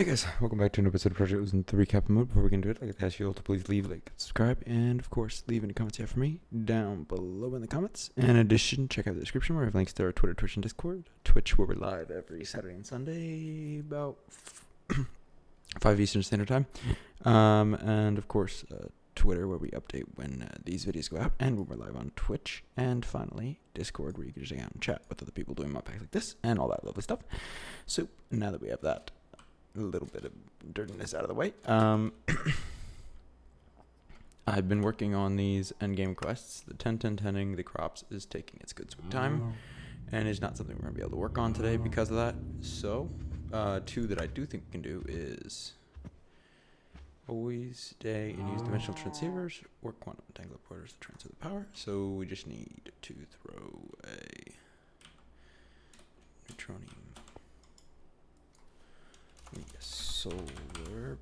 Hey guys, welcome back to an episode of Project Ozone 3 Kappa mode. Before we get into it, I'd like to ask you all to please leave, like, subscribe, and of course, leave any comments you have for me down below in the comments. In addition, check out the description where I have links to our Twitter, Twitch, and Discord. Twitch, where we're live every Saturday and Sunday, about 5 Eastern Standard Time. And of course, Twitter, where we update when these videos go out, and when we're live on Twitch. And finally, Discord, where you can just hang out and chat with other people doing mod packs like this, and all that lovely stuff. So, now that we have that a little bit of dirtiness out of the way. I've been working on these endgame quests. The 10-10-10ing the crops is taking its good sweet time and is not something we're going to be able to work on today because of that. So, two that I do think we can do is always stay and use dimensional transceivers or quantum entangler porters to transfer the power. So we just need to throw a neutronium. Solar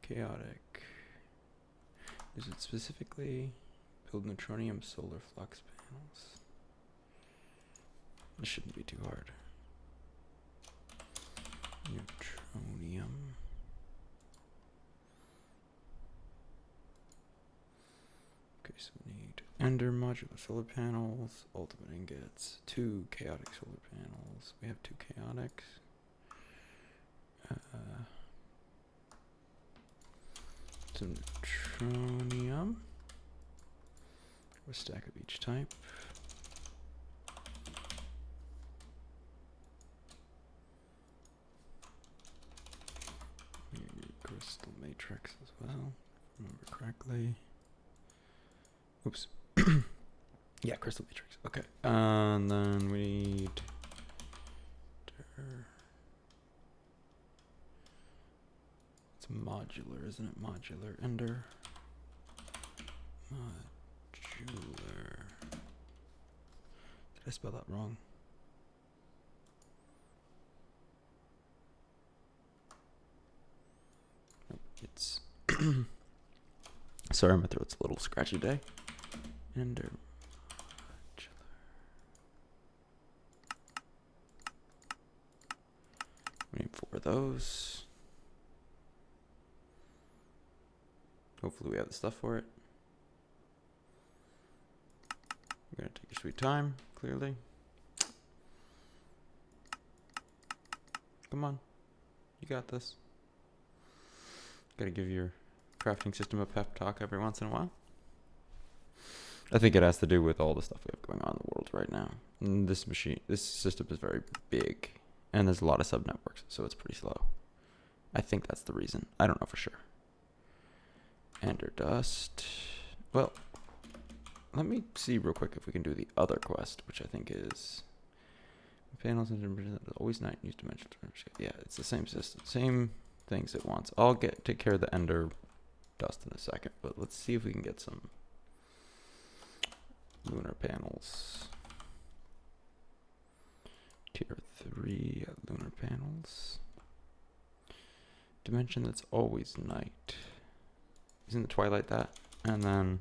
chaotic. Is it specifically build neutronium solar flux panels? This shouldn't be too hard. Neutronium. Okay, so we need ender modular solar panels, ultimate ingots, 2 chaotic solar panels. We have 2 chaotics. Some neutronium. A stack of each type. We need crystal matrix as well, if I remember correctly. Oops. Yeah, crystal matrix. Okay. And then we need it's modular, isn't it? Modular ender. Modular. Did I spell that wrong? Nope, it's sorry, my throat's a little scratchy today. Ender. We need 4 of those. Hopefully we have the stuff for it. We're gonna take your sweet time, clearly. Come on. You got this. Gotta give your crafting system a pep talk every once in a while. I think it has to do with all the stuff we have going on in the world right now. And this system is very big. And there's a lot of sub-networks, so it's pretty slow. I think that's the reason. I don't know for sure. Ender dust. Well, let me see real quick if we can do the other quest, which I think is panels and always night use dimensional. Yeah, it's the same system, same things it wants. I'll take care of the ender dust in a second, but let's see if we can get some lunar panels. Tier 3 lunar panels. Dimension that's always night. Isn't the twilight that? And then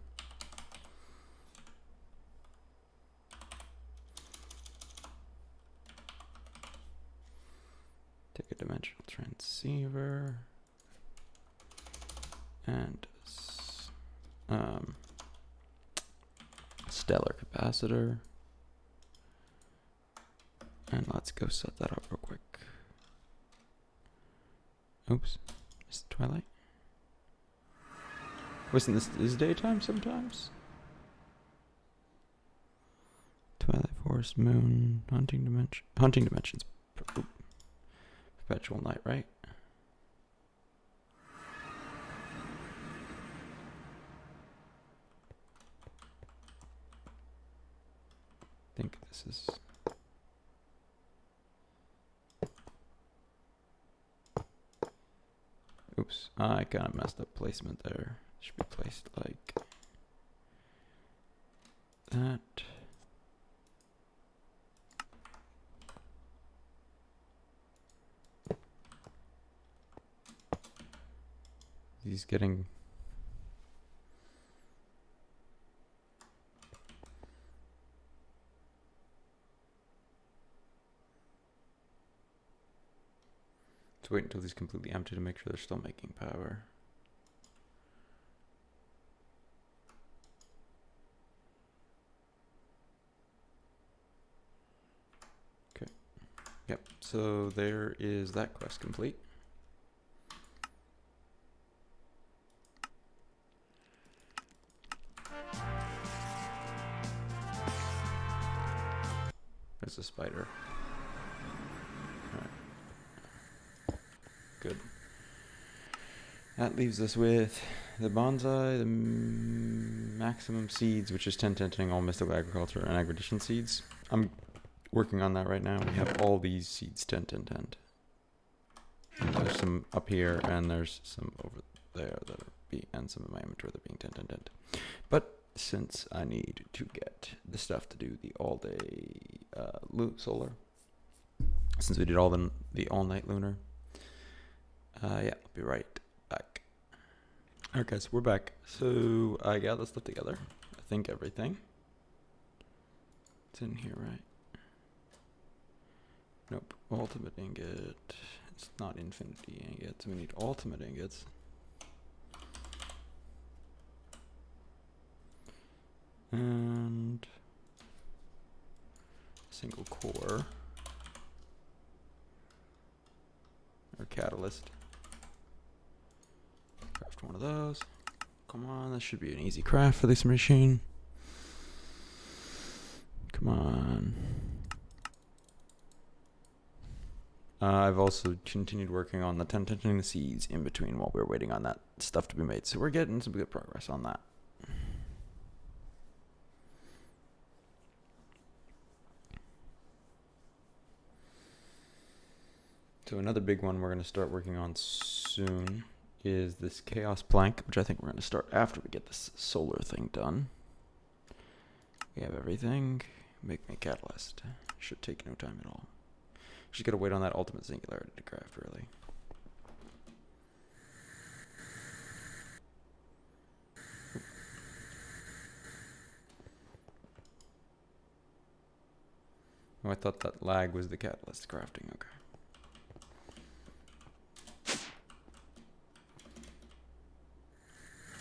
take a dimensional transceiver and stellar capacitor. And let's go set that up real quick. Oops, missed the twilight. Wasn't this is daytime sometimes? Twilight forest, moon, hunting dimensions, perpetual night, right? I think this is. Oops, I kind of messed up placement there. Should be placed like that. He's getting to wait until he's completely empty to make sure they're still making power. Okay. Yep. So there is that quest complete. There's a spider. Alright. Good. That leaves us with the bonsai, the maximum seeds, which is 10 tenting all mystical agriculture and agridition seeds. I'm working on that right now. We have all these seeds 10 10 10. And there's some up here, and there's some over there that are and some in my inventory that are being 10 10 10. But since I need to get the stuff to do the all-day solar, since we did all the all-night lunar, yeah, I'll be right back. Alright guys, we're back. So I got this stuff together. I think everything. It's in here, right? Nope. Ultimate ingot. It's not infinity ingots. We need ultimate ingots. And single core or catalyst. Craft one of those. Come on, this should be an easy craft for this machine. Come on. I've also continued working on the tenting the seeds in between while we were waiting on that stuff to be made. So we're getting some good progress on that. So another big one we're going to start working on soon is this chaos plank, which I think we're going to start after we get this solar thing done. We have everything. Make me a catalyst. Should take no time at all. Just got to wait on that ultimate singularity to craft, really. Oh, I thought that lag was the catalyst crafting. Okay.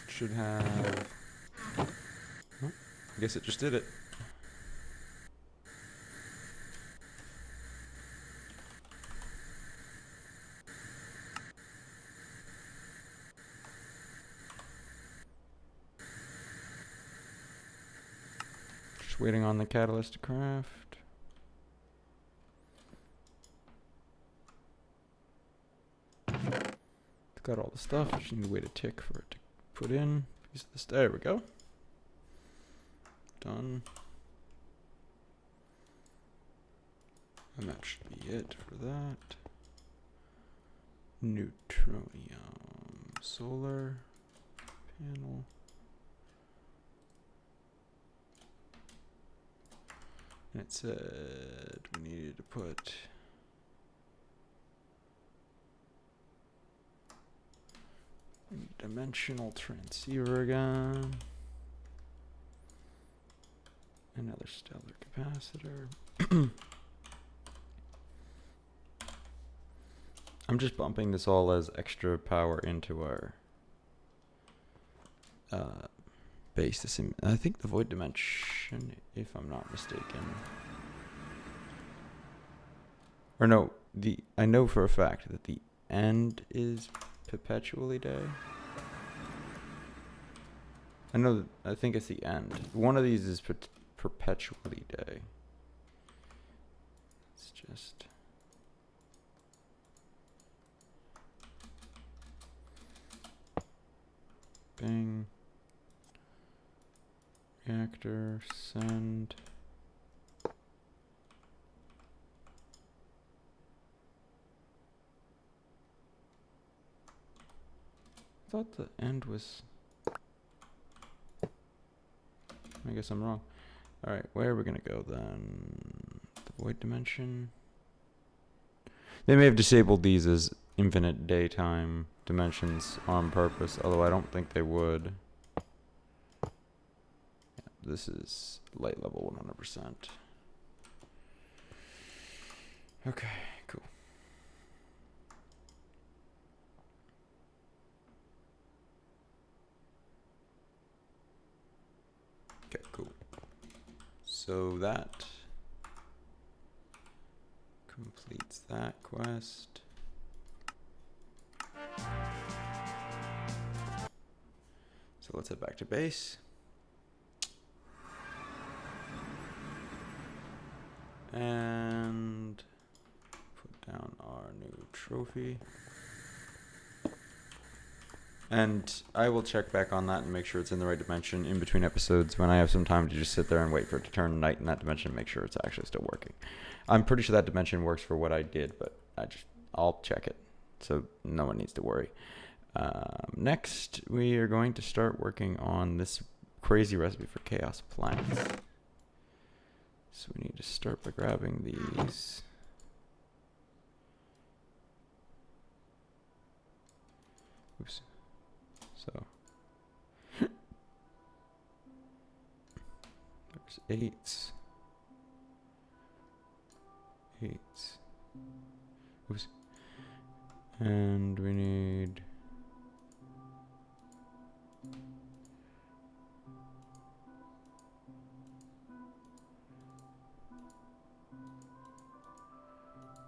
Should have... Oh, I guess it just did it. Just waiting on the catalyst to craft. Got all the stuff. Just need to wait a tick for it to put in. Piece of this. There we go. Done. And that should be it for that. Neutronium solar panel. And it said we needed to put dimensional transceiver again. Another stellar capacitor. I'm just bumping this all as extra power into our base. I think the void dimension, if I'm not mistaken. Or no, I know for a fact that the end is perpetually day. I think it's the end. One of these is perpetually day. It's just... Bing. Reactor, send. I thought the end was... I guess I'm wrong. Alright, where are we gonna go then? The void dimension? They may have disabled these as infinite daytime dimensions on purpose, although I don't think they would. Yeah, this is light level 100%. Okay, cool. Okay, cool. So that completes that quest. So let's head back to base. And put down our new trophy. And I will check back on that and make sure it's in the right dimension in between episodes when I have some time to just sit there and wait for it to turn night in that dimension and make sure it's actually still working. I'm pretty sure that dimension works for what I did, but I'll check it. So no one needs to worry. Next, we are going to start working on this crazy recipe for chaos plants. So we need to start by grabbing these. Oops. So there's eights. Oops. And we need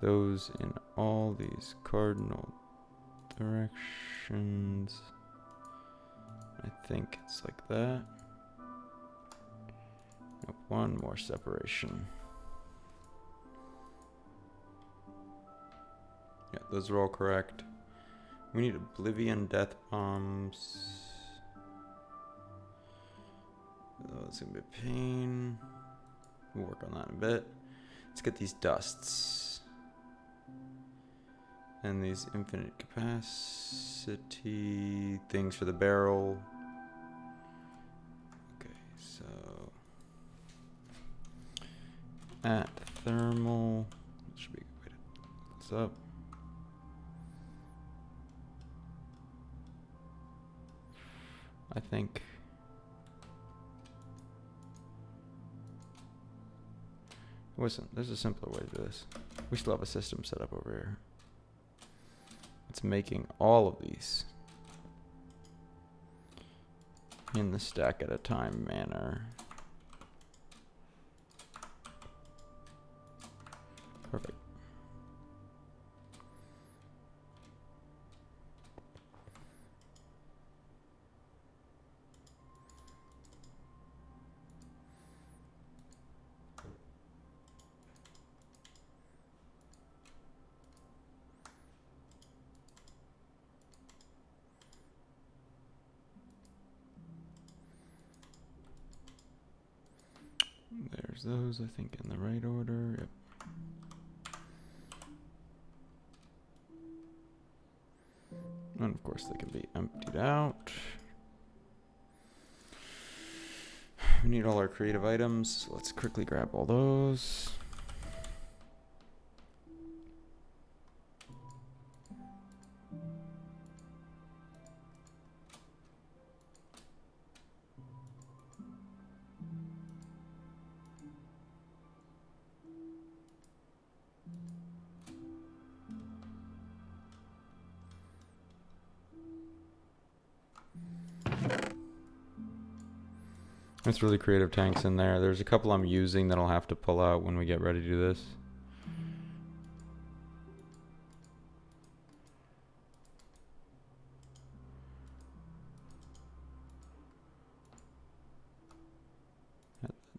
those in all these cardinal directions. I think it's like that. Nope, one more separation. Yeah, those are all correct. We need Oblivion Death Bombs. Oh, it's gonna be a pain. We'll work on that in a bit. Let's get these dusts. And these infinite capacity things for the barrel. Okay, so at thermal, that should be a good way to look this up. I think listen, there's a simpler way to do this. We still have a system set up over here. It's making all of these in the stack at a time manner. Perfect. There's those, I think, in the right order. Yep. And of course they can be emptied out. We need all our creative items. Let's quickly grab all those. That's really creative tanks in there. There's a couple I'm using that I'll have to pull out when we get ready to do this.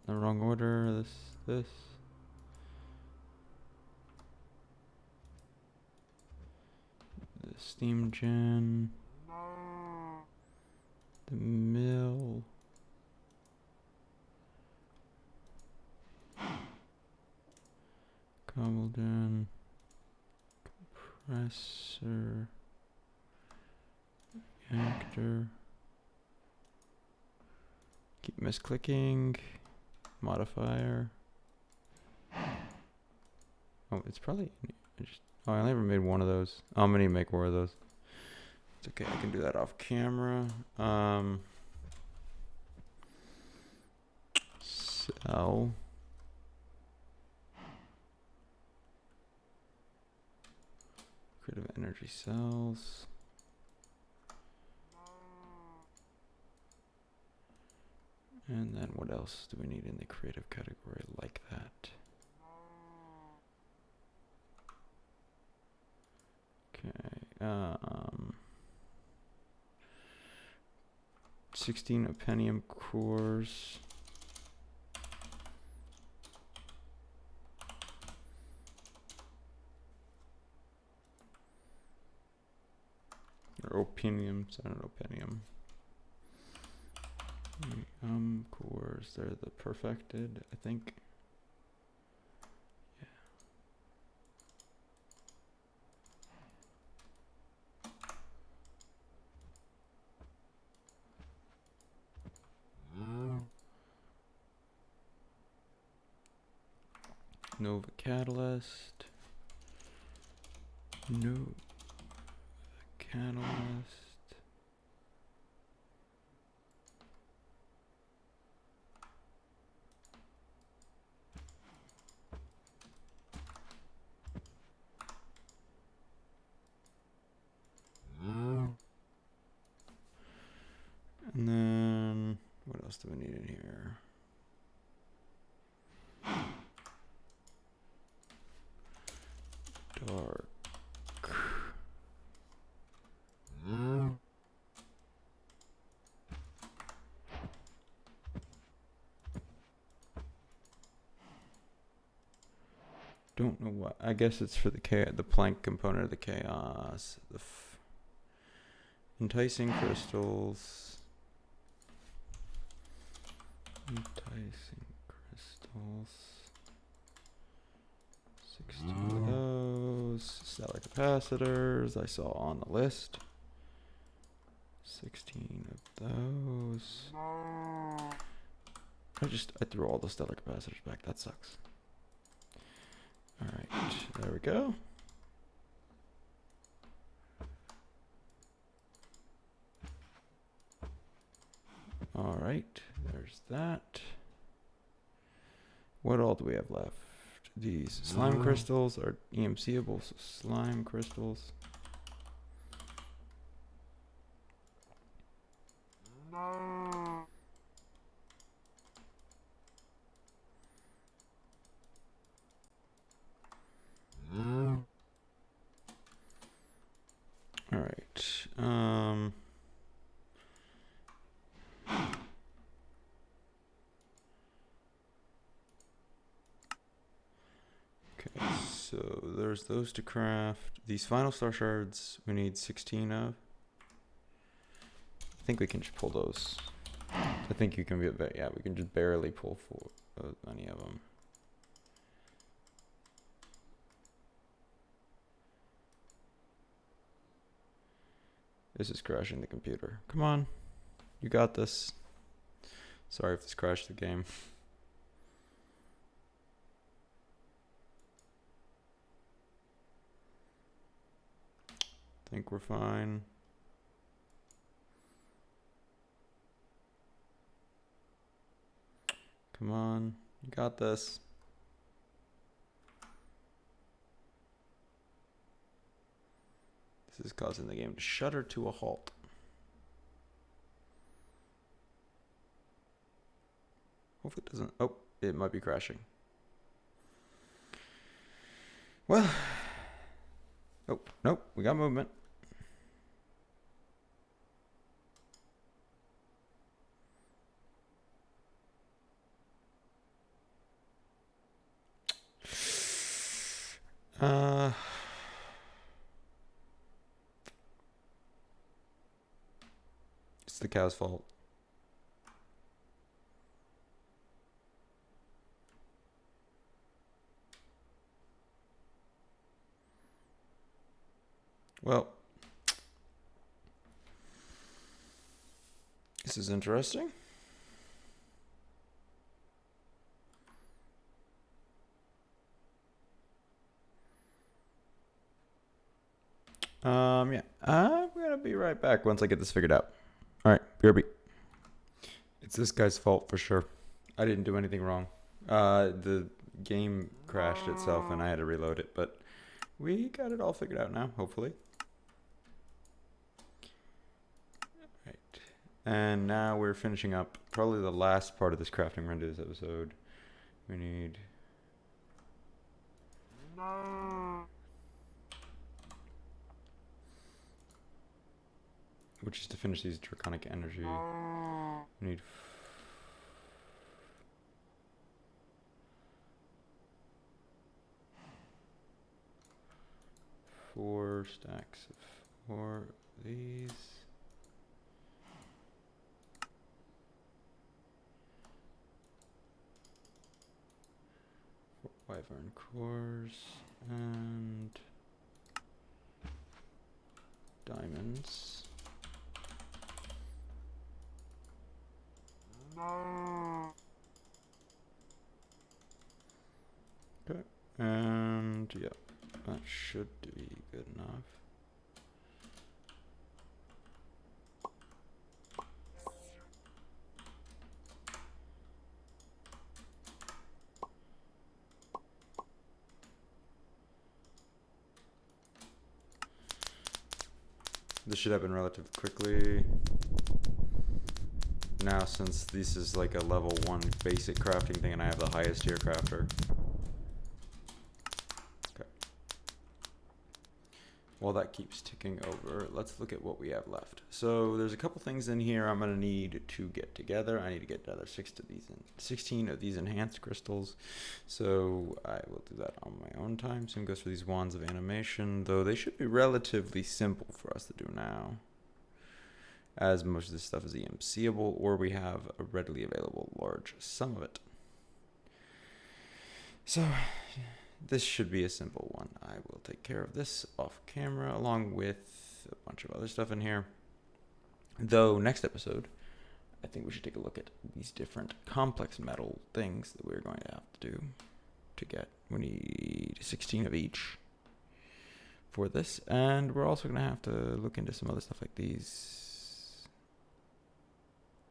The wrong order. This. The steam gen. The mill. Cobbledon, compressor, actor. Keep misclicking. Modifier. Oh, it's probably. I only ever made one of those. Oh, I'm gonna make more of those. It's okay. I can do that off camera. Cell. Creative energy cells. And then what else do we need in the creative category like that? Okay. 16 Openium cores. Or opiniums, I don't know, opinium. Cores, they're the perfected, I think. Yeah. Nova Catalyst. Nova Catalyst. And then, what else do we need in here? Dark. Don't know what. I guess it's for the plank component of the chaos. The enticing crystals. Enticing crystals. 16 of those. Stellar capacitors I saw on the list. 16 of those. I threw all the stellar capacitors back. That sucks. Alright, there we go. Alright, there's that. What all do we have left? These slime crystals are EMCable, so slime crystals. All right. Okay, so there's those to craft. These final star shards we need 16 of. I think we can just pull those. I think you can be a bit, yeah, we can just barely pull for any of them. This is crashing the computer. Come on. You got this. Sorry if this crashed the game. Think we're fine. Come on. You got this. This is causing the game to shudder to a halt. Hopefully it doesn't. Oh, it might be crashing. Well. Oh, nope. We got movement. It's the cow's fault. Well, this is interesting. Yeah, I'm gonna be right back once I get this figured out. All right, BRB. It's this guy's fault for sure. I didn't do anything wrong. The game crashed itself and I had to reload it, but we got it all figured out now, hopefully. Right. And now we're finishing up probably the last part of this crafting we're gonna do this episode. We need which is to finish these draconic energy. We need 4 stacks of 4 of these. Wyvern cores and diamonds. Okay, and yeah, that should be good enough. This should happen relatively quickly. Now, since this is like a level 1 basic crafting thing and I have the highest tier crafter. Okay. While that keeps ticking over, let's look at what we have left. So there's a couple things in here I'm going to need to get together. I need to get another 16 of these enhanced crystals. So I will do that on my own time. Same goes for these wands of animation, though they should be relatively simple for us to do now, as most of this stuff is EMCable, or we have a readily available large sum of it. So this should be a simple one. I will take care of this off camera along with a bunch of other stuff in here. Though next episode, I think we should take a look at these different complex metal things that we're going to have to do to get. We need 16 of each for this, and we're also going to have to look into some other stuff like these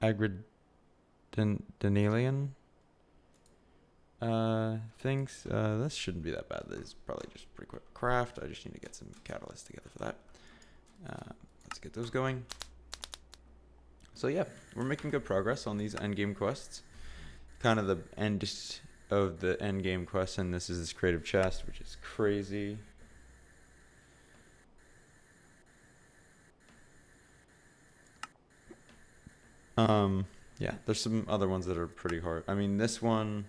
agridinalian things. This shouldn't be that bad. This is probably just pretty quick craft. I just need to get some catalysts together for that. Let's get those going. So yeah, we're making good progress on these endgame quests. Kind of the end of the endgame quest, and this is this creative chest, which is crazy. Yeah, there's some other ones that are pretty hard. I mean, this one,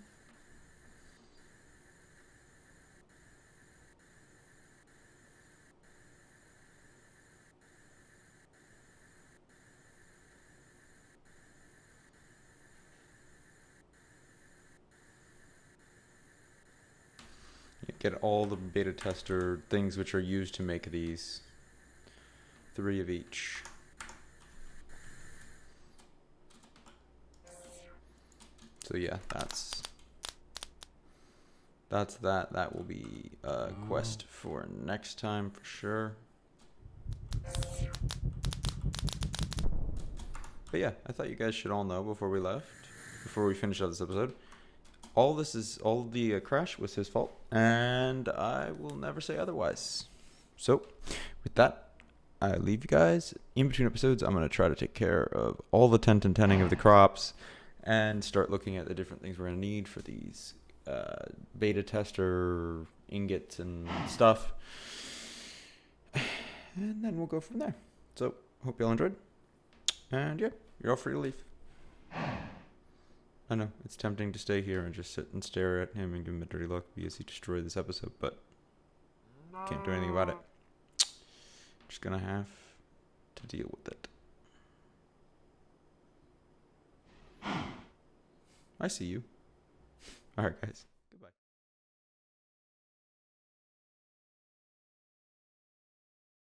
you get all the beta tester things which are used to make these. 3 of each. So yeah, that's that. That will be a quest for next time for sure. But yeah, I thought you guys should all know before we finish up this episode. All the crash was his fault, and I will never say otherwise. So, with that, I leave you guys. In between episodes, I'm going to try to take care of all the tent and tending of the crops and start looking at the different things we're going to need for these beta tester ingots and stuff. And then we'll go from there. So, hope you all enjoyed. And yeah, you're all free to leave. I know, it's tempting to stay here and just sit and stare at him and give him a dirty look because he destroyed this episode, but can't do anything about it. Just gonna have to deal with it. I see you. Alright, guys.